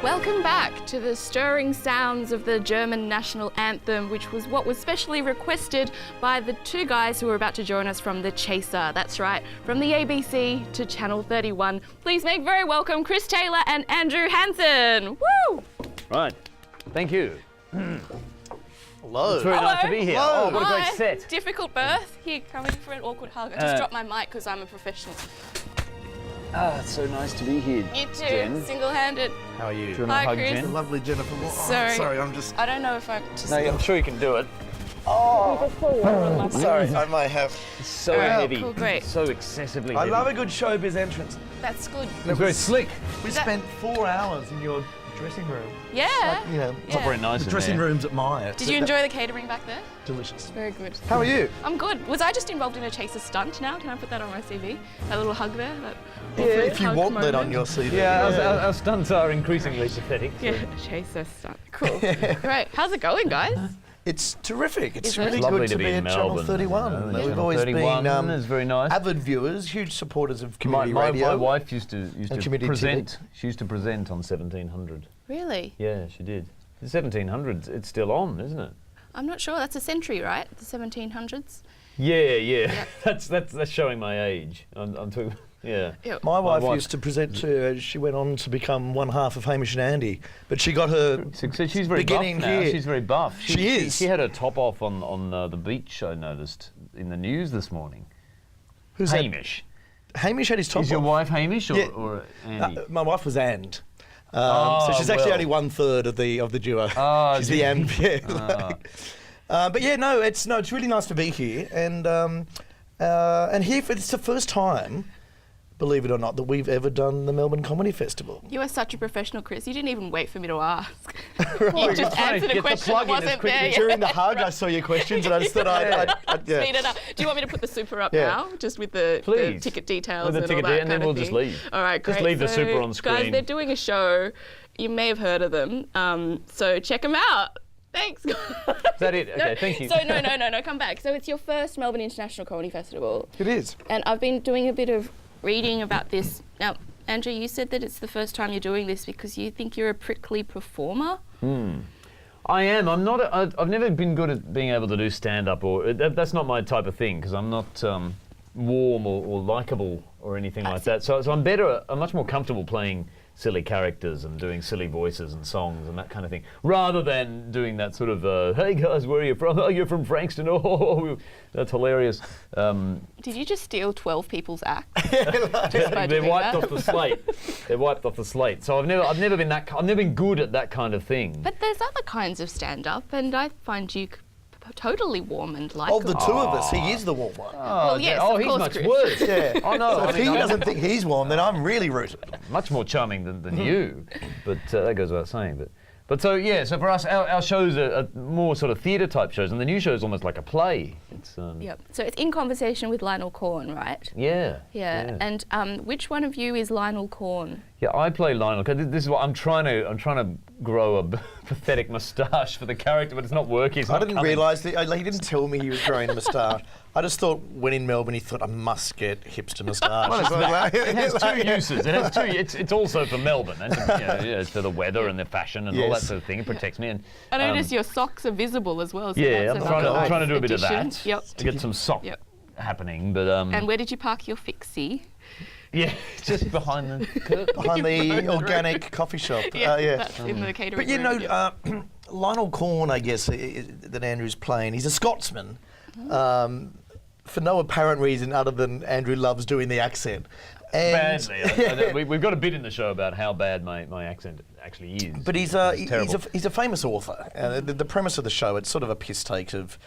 Welcome back to the stirring sounds of the German national anthem, which was what was specially requested by the two guys who were about to join us from The Chaser. That's right, from the ABC to Channel 31. Please make very welcome Chris Taylor and Andrew Hansen. Woo! Right, thank you. Hello. It's very nice to be here. Hello. Oh, what a great Hi. set. Difficult birth. Here, coming for an awkward hug. I just dropped my mic because I'm a professional. It's so nice to be here. You too, Jen. single-handed. How are you? Do you want Hi, to hug, Chris. Jen? Lovely Jennifer. Sorry. I'm just... I don't know if I'm just... No, I'm sure you can do it. Sorry, I might have... It's so Oh, heavy. cool, great. So excessively I heavy. love a good showbiz entrance. That's good. It's very slick. We spent 4 hours in your dressing room. Yeah. You know, It's not very nice the in dressing there. room's at Maya. Did you enjoy the catering back there? Delicious. Very good. How are you? I'm good. Was I just involved in a Chaser stunt now? Can I put that on my CV? That little hug there? That If you hug want that on moment? your CV. Yeah, our stunts are increasingly pathetic. So. Yeah, Chaser stunt. Cool. Great. How's it going, guys? It's terrific. It's Is it? really It's lovely good to be be in at Channel Melbourne. 31. You know, We've Channel always 31 been is very nice. avid viewers, huge supporters of My, community radio. my wife used to community present. She used to present on 1700. Really? Yeah, she did. The 1700s, it's still on, isn't it? I'm not sure. That's a century, right? The 1700s? Yeah. that's showing my age. I'm too. Yeah. Ew. My wife used to present too. She went on to become one half of Hamish and Andy, but she got her So she's very beginning buff now. here. She's very buff. She is. She had her top off on the beach. I noticed in the news this morning. Who's that? Hamish. Hamish had his top Is your off. wife? wife Hamish or, Yeah. or Andy? My wife was And. So she's actually only 1/3 of the duo. Oh, she's the And. Yeah. But yeah, no, it's really nice to be here, and here it's the first time, believe it or not, that we've ever done the Melbourne Comedy Festival. You are such a professional, Chris. You didn't even wait for me to ask. Right. You just answered a question that wasn't there. During the hug, I saw your questions, and I just thought I'd yeah. Speed it up. Do you want me to put the super up Yeah. now, just with the Please. ticket details With the and ticket all that and then kind of we'll just thing? leave. All right, Just great. leave the So, super on guys, screen. they're doing a show. You may have heard of them, so check them out. Thanks. Is that it? Okay, thank you. So no, come back. So it's your first Melbourne International Comedy Festival, It is. and I've been doing a bit of reading about this. Now, Andrew, you said that it's the first time you're doing this because you think you're a prickly performer. I am. I'm not. I've never been good at being able to do stand-up, or that's not my type of thing because I'm not warm or likable or anything like that. So I'm better. I'm much more comfortable playing silly characters and doing silly voices and songs and that kind of thing, rather than doing that sort of, hey guys, where are you from? Oh, you're from Frankston. Oh, that's hilarious. Did you just steal 12 people's act? Just by They're doing wiped that? off the slate. They're wiped off the slate. So I've never been that. I've never been good at that kind of thing. But there's other kinds of stand-up, and I find you totally warm and likable. Of the two of us, he is the warm one. Well, yes, oh, of he's course, much Chris. worse. Yeah. Oh no. So I if mean, he I'm doesn't think he's warm, then I'm really rooted. much more charming than you, but that goes without saying. But so yeah, so for us, our shows are more sort of theatre type shows, and the new show is almost like a play. It's Yep. So it's In Conversation with Lionel Corn, right? yeah. Yeah. And which one of you is Lionel Corn? Yeah, I play Lionel. 'Cause this is what I'm trying to grow a pathetic moustache for the character, but it's not working. It's I not didn't coming. realise that. He didn't tell me he was growing a moustache. I just thought when in Melbourne, he thought I must get hipster moustache. It has two uses. It has two. It's also for Melbourne, and it's for the weather and the fashion and all that Yes. sort of thing. It protects me. And I notice your socks are visible as well. So yeah, that's I'm another trying to do a bit of addition. that. Yep. To get some sock Yep. happening, but And where did you park your fixie? yeah, just behind the curtain. Behind the organic coffee shop. Yeah. That's in the catering But you room. know, Lionel Corn, I guess, that Andrew's playing, he's a Scotsman. For no apparent reason other than Andrew loves doing the accent. And Badly. We've got a bit in the show about how bad my accent actually is. But he's terrible. a famous author. The premise of the show, it's sort of a piss take of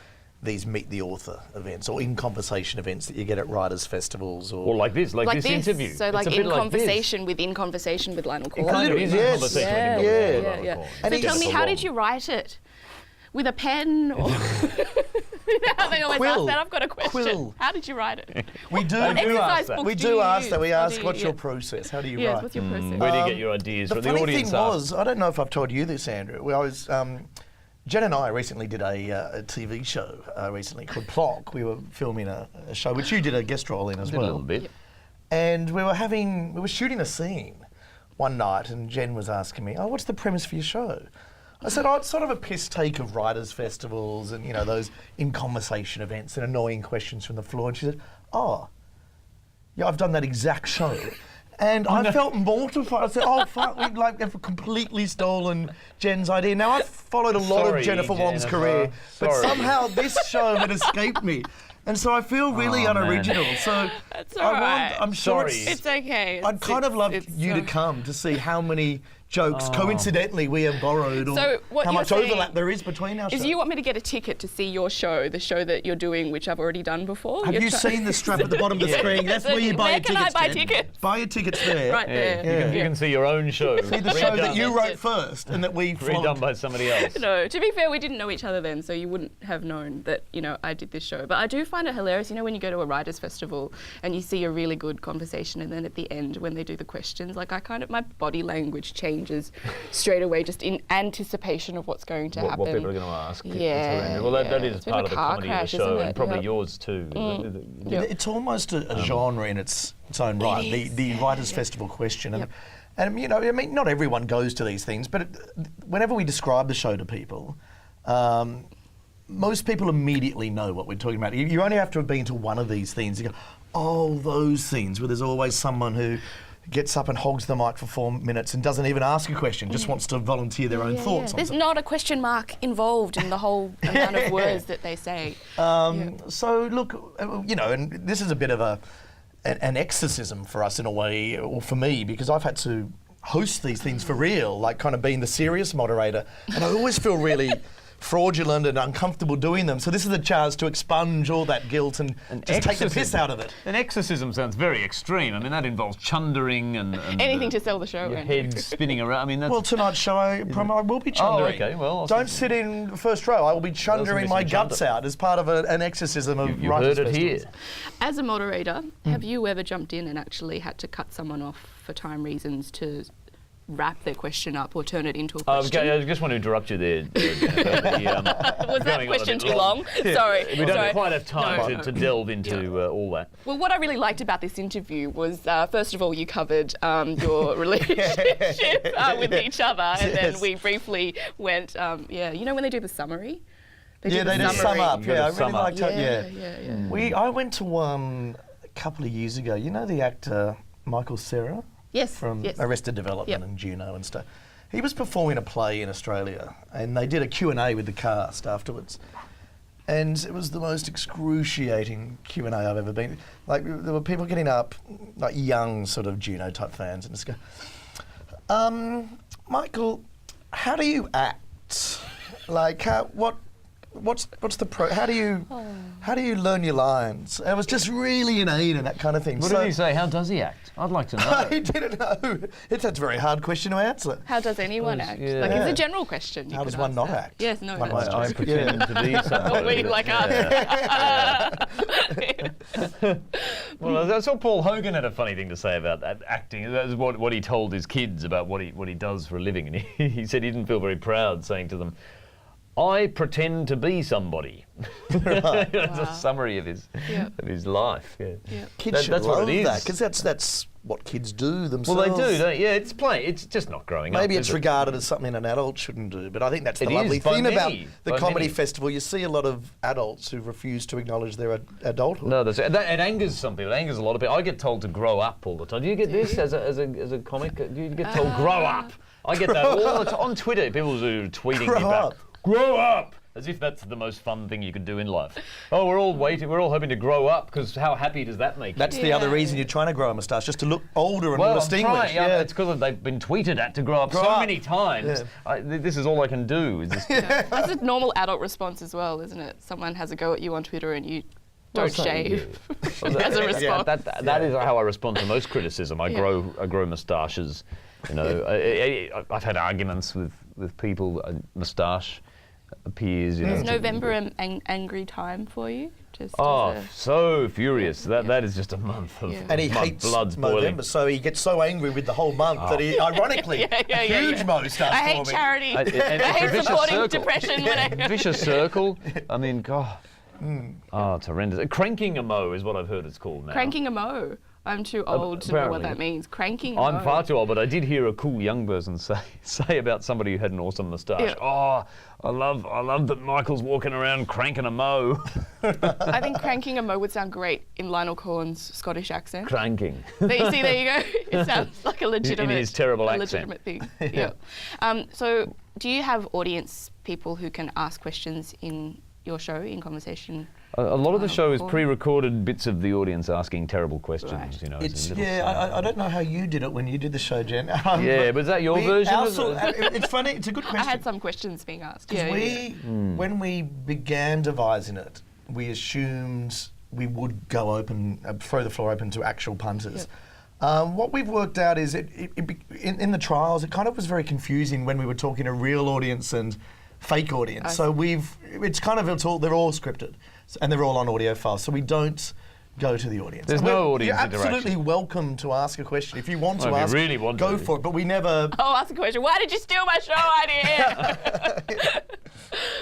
these Meet the Author events or in conversation events that you get at writers' festivals or like this interview. So like It's a in bit conversation within conversation with Lionel Corn. It kind of is Yes. in conversation Yeah, when you're yeah, talking about yeah. Lionel Corn. And So he's- tell me, how did you write it? With a pen or? They always Quill. ask that. I've got a question. Quill. How did you write it? We do. What exercise that. books We do do you ask use? that. We Or ask, do you- what's your yeah. process? How do you Yes, write? what's your process? Where do you get your ideas? The For the funny audience thing was, I don't know if I've told you this, Andrew. I was, Jen and I recently did a TV show recently called Plock. We were filming a show which you did a guest role in as did a well. little bit. And we were shooting a scene one night, and Jen was asking me, "Oh, what's the premise for your show?" I said, "Oh, it's sort of a piss take of writers' festivals and, you know, those in-conversation events and annoying questions from the floor." And she said, "Oh, yeah, I've done that exact show." And I felt mortified. I said, "Oh, fuck, we have completely stolen Jen's idea." Now, I've followed a lot of Jennifer Wong's career, but somehow this show had escaped me. And so I feel really unoriginal. Man. So That's all right. I'm sure it's okay. I'd kind of love you to come to see how many jokes coincidentally we have borrowed, or So what how you're much saying overlap there is between our shows. Is you want me to get a ticket to see your show, the show that you're doing, which I've already done before? Have you seen the strap at the bottom of the screen? That's where you buy your tickets. Where can I buy Jen. tickets? Buy your tickets there. Right there. You can see your own show. See the show that you wrote first and that we redone flogged. by somebody else. No, to be fair, we didn't know each other then, so you wouldn't have known that, you know, I did this show. But I do find it hilarious, you know, when you go to a writers' festival and you see a really good conversation, and then at the end, when they do the questions, like my body language changes straight away, just in anticipation of what's going to happen. What people are going to ask. Yeah. Well, that is It's a bit part of of a the car comedy crash, of the show, isn't it? and probably Yep. yours too. It's almost a genre in its own right, the Writers' Festival question. And, Yep. and, you know, I mean, not everyone goes to these things, but whenever we describe the show to people, most people immediately know what we're talking about. You only have to have been to one of these things. You go, oh, those things where there's always someone who gets up and hogs the mic for 4 minutes and doesn't even ask a question, just wants to volunteer their own thoughts. There's not a question mark involved in the whole amount of words that they say. So look, you know, and this is a bit of an exorcism for us in a way, or for me, because I've had to host these things for real, like kind of being the serious moderator, and I always feel really fraudulent and uncomfortable doing them. So this is a chance to expunge all that guilt and just take the piss out of it. An exorcism sounds very extreme. I mean, that involves chundering and Anything to sell the show. your head spinning around. I mean, that's... Well, tonight's show I will be chundering. okay, well... Don't sit in the first row. I will be chundering my guts out as part of an exorcism of you writers' heard it festivals. here. As a moderator, have you ever jumped in and actually had to cut someone off for time reasons to wrap their question up or turn it into a question? I just want to interrupt you there. Was that question too long? Sorry. We don't Sorry. quite have time to delve into all that. Well, what I really liked about this interview was, first of all, you covered your relationship with each other, and then we briefly went, you know when they do the summary? They do sum up. You Yeah, I gotta really sum up. liked it. I went to one a couple of years ago. You know the actor Michael Cera? Yes. From yes. Arrested Development and Juno and stuff. He was performing a play in Australia, and they did a Q&A with the cast afterwards. And it was the most excruciating Q&A I've ever been. Like, there were people getting up, like young sort of Juno type fans, and just go, Michael, how do you act? Like, what's the how do you learn your lines? It was just really inane and that kind of thing. What did he say? How does he act? I'd like to know. I didn't know. That's a very hard question to answer. How does anyone act? yeah. Like, it's a general question. How does one not act? Yes, no, One that's might true. I pretend to be somebody. Like us. Well, that's what Paul Hogan had a funny thing to say about that acting. That was what he told his kids about what he does for a living, and he said he didn't feel very proud saying to them, I pretend to be somebody. That's a summary of his life. Yeah. Kids should that's love what it is. that, because that's what kids do themselves. Well, they do, don't you? Yeah, it's play. It's just not growing up. Maybe it's is it? regarded as something an adult shouldn't do, but I think that's the It lovely is, by thing many, about the by comedy many. festival. You see a lot of adults who refuse to acknowledge their adulthood. No, it angers some people. It angers a lot of people. I get told to grow up all the time. Do you get this as a comic? Do you get told grow up? I get that all the time on Twitter. People who are tweeting me back. Grow up! As if that's the most fun thing you could do in life. Oh, we're all hoping to grow up, because how happy does that make you? That's the other reason you're trying to grow a moustache, just to look older and more distinguished. It's because they've been tweeted at to grow up many times. Yeah. This is all I can do. Is this That's a normal adult response as well, isn't it? Someone has a go at you on Twitter and you don't shave as a response. That is how I respond to most criticism. I grow moustaches. You know, I've had arguments with people. Moustache appears. You know, Is November an angry time for you? Just so furious. That is just a month of And he my hates blood's November, boiling. so he gets so angry with the whole month that he, ironically, huge moustache I hate for me. charity. And I it's a hate vicious supporting circle. depression. When I Vicious circle. I mean, God. Oh, it's horrendous. Cranking a mo is what I've heard it's called now. Cranking a mo. I'm too old to know what apparently. that means. Cranking a I'm mo. far too old, but I did hear a cool young person say about somebody who had an awesome moustache. Yeah. Oh, I love that Michael's walking around cranking a mo. I think cranking a mo would sound great in Lionel Cohen's Scottish accent. Cranking. There you go. It sounds like a legitimate, his terrible a accent. legitimate thing. Yeah. So, do you have audience people who can ask questions in your show, in conversation? A lot of the show is Cool. pre-recorded bits of the audience asking terrible questions. Right. You know, It's, a little I don't know how you did it when you did the show, Jen. Yeah, but is that your version of it? It's funny, it's a good question. I had some questions being asked. 'Cause Yeah, when we began devising it, we assumed we would go open, throw the floor open to actual punters. What we've worked out is in the trials, it kind of was very confusing when we were talking a real audience and fake audience. So they're all scripted and they're all on audio files. So we don't go to the audience. There's And no audience You're interaction. absolutely welcome to ask a question. If you want to Well, if ask, you really want go to. for it. But we never. I'll ask a question. Why did you steal my show idea?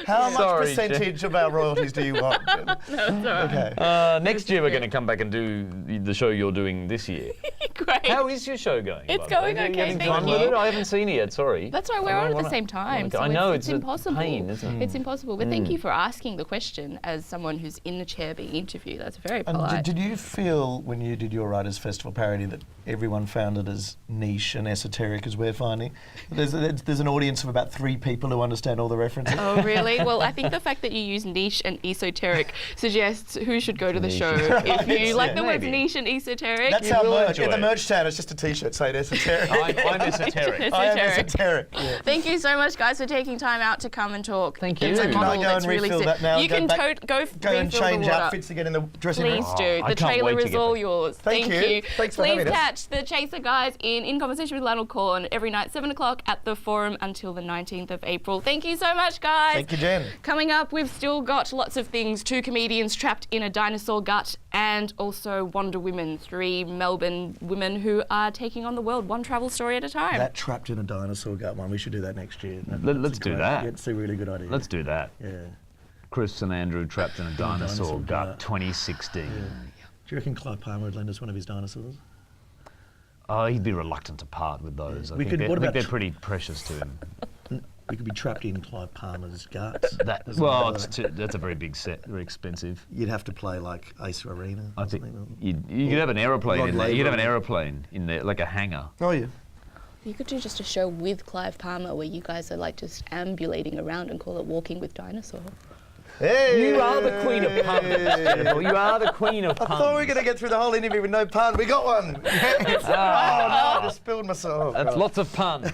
How much Sorry, percentage of our royalties do you want? No, it's all right. Okay. Next year we're going to come back and do the show you're doing this year. Great. How is your show going? It's by the way? going Are you okay, having thank fun you. with it? I haven't seen it yet, sorry. That's right, we're on at the same time. I know, it's it's a impossible. pain, isn't it? It's impossible. But thank you for asking the question as someone who's in the chair being interviewed. That's very polite. And did you feel when you did your Writers' Festival parody that everyone found it as niche and esoteric as we're finding? There's an audience of about 3 people who understand all the references. Oh, really? Well, I think the fact that you use niche and esoteric suggests who should go to the Niche. show. If you like the words Maybe. niche and esoteric, That's You our will merch. enjoy At the it. merch stand, it's just a T-shirt saying esoteric. I'm esoteric. I am esoteric. Yeah. Thank you so much, guys, for taking time out to come and talk. Thank There's you. a Can I model go that's and really refill sick. that now You and go can back- go and refill the change water. outfits again in the dressing room. Please do. I The can't trailer wait to is get all back. yours. Thank you. Thanks for Please having us. catch the Chaser guys in Conversation with Lionel Corn every night, 7 o'clock at the Forum until the 19th of April. Thank you so much, guys. Thank you, Jen. Coming up, we've still got lots of things. 2 comedians trapped in a dinosaur gut and also Wonder Women, 3 Melbourne women who are taking on the world, one travel story at a time. That trapped in a dinosaur gut one. We should do that next year. Let's do that. It's a really good idea. Let's do that. Yeah. Chris and Andrew trapped in a dinosaur dinosaur gut, gut. 2016. Do you reckon Clive Palmer would lend us one of his dinosaurs? Oh, he'd be reluctant to part with those. We I could- think what they're about pretty precious to him. We could be trapped in Clive Palmer's gut. That's a very big set, very expensive. You'd have to play like Ace Arena. I or think something. you could have an aeroplane Rod in there. You could have an Laver. aeroplane in there, like a hangar. Oh yeah. You could do just a show with Clive Palmer where you guys are like just ambulating around and call it Walking with Dinosaur. Hey! You are the queen of puns, Jennifer. You are the queen of I puns. thought we were going to get through the whole interview with no pun. We got one. Oh no, I just spilled myself. That's lots of pun.